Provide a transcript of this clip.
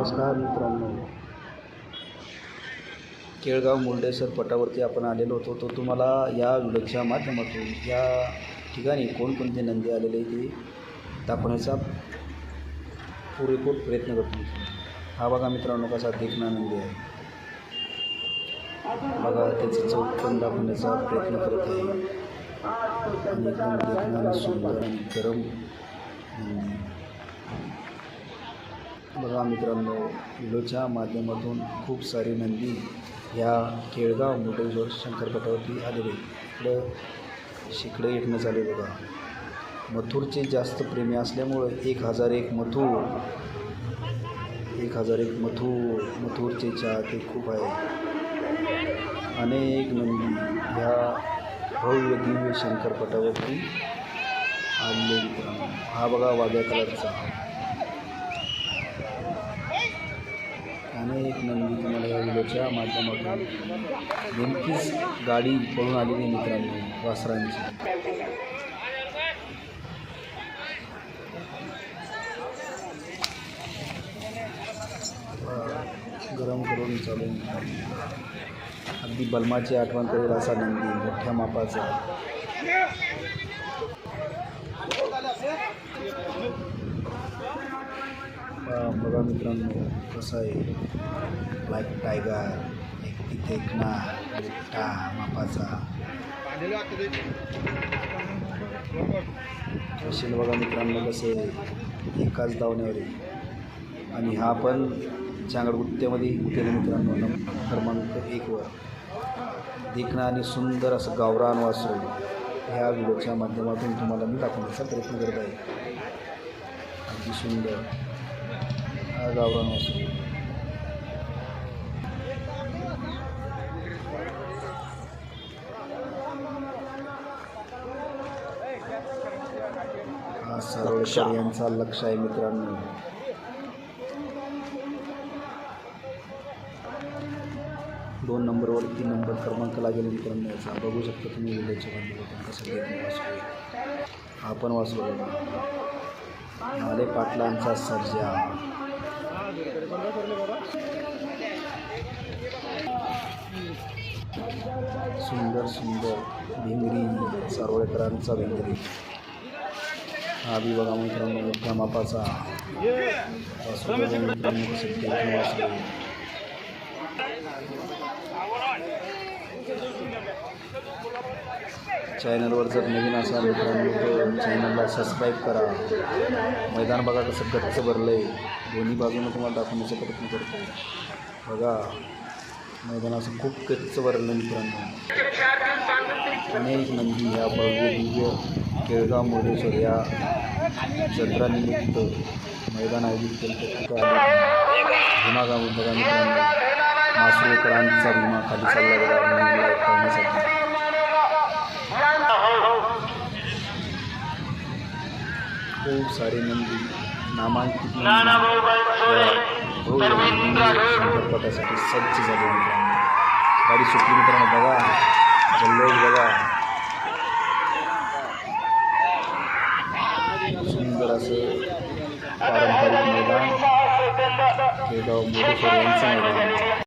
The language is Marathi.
नमस्कार मित्रांनो, केळगाव मुर्डेश्वर पटावरती आपण आलेलो होतो. तो तुम्हाला या व्हिडिओच्या माध्यमातून या ठिकाणी कोणकोणते नंदी आलेले ते दाखवण्याचा पुरेपूर प्रयत्न करतो. हा बघा मित्रांनो, कसा देखणा नंदी आहे बघा. त्याचं चौक पण दाखवण्याचा प्रयत्न करत आहे आणि एकदम देखणा सुंदर आणि गरम नंदी बघा मित्रांनो. व्हिडिओच्या माध्यमातून खूप सारे नंदी ह्या केळगाव मुर्डेश्वर शंकरपटावरती आलेले. इकडं शिकडे येणं चालू आहे बघा. मथुरचे जास्त प्रेमी असल्यामुळं 1001 मथुर, 1001 मथुरचे चाहते खूप आहे. अनेक नंदी ह्या भव्य दिव्य शंकरपटावरती आलेले मित्रांनो. हा बघा वाघ्या कलरचा अनेक नंदी तुम्हाला या व्हिडिओच्या माध्यमातून नेमकीच गाडी पळून आलेली मित्रांनो वासरांची. गरम करून चालू अगदी बलमाची आठवण करेल असा नंदी मोठ्या मापाचा. बघा मित्रांनो कसं आहे. ब्लॅक टायगर, एक देखणा मोठा मापाचा असेल बघा मित्रांनो. कसं आहे एकाच धावण्यावर आहे आणि हा पण चांगडगुत्त्यामध्ये उठेल मित्रांनो. क्रमांक 1 वर देखणा आणि सुंदर असं गावरान वासरू ह्या व्हिडिओच्या माध्यमातून तुम्हाला मी दाखवण्याचा प्रयत्न करत आहे. अगदी सुंदर हा गावरान वासरू. हा सरवळकर यांचा लक्ष आहे मित्रांनो. दोन नंबरवर 3 नंबर क्रमांक लागेल मित्रांनो याचा. बघू शकता तुम्ही व्हिडिओच्या माध्यमातून कसं देखणं वासरू. हा पण वासरू बघा. नाले पाटलांचा सर्जा. सुंदर सुंदर भिंगरी, सारोळेकरांचा भिंगरी. हा बी बघा मित्रांनो मोठ्या मापाचा वासरू मित्रांनो. कसं देखणं वासरू. चॅनलवर जर नवीन असाल मित्रांनो तर चॅनलला सबस्क्राईब करा. मैदान बघा कसं गच्च भरलं आहे. दोन्ही बाजूनं तुम्हाला दाखवण्याचा प्रयत्न करतो बघा. मैदान असं खूप गच्च भरलं मित्रांनो. अनेक नंदी ह्या भव्य दिव्य केळगाव मुर्डेश्वर या जत्रानिमित्त मैदान आयोजित केलं तिथं भीमा गाव बघा मित्रांनो. मासुळकरांचा भीमा खाली चालला बघा करण्यासाठी. खूप सारे नंदी नामांकित शंकरपटासाठी सज्ज झाले मित्रांनो. गाडी सुटली मित्रांनो बघा. जल्लोष बघा. सुंदर असं पारंपरिक मैदान केळगाव मुर्डेश्वर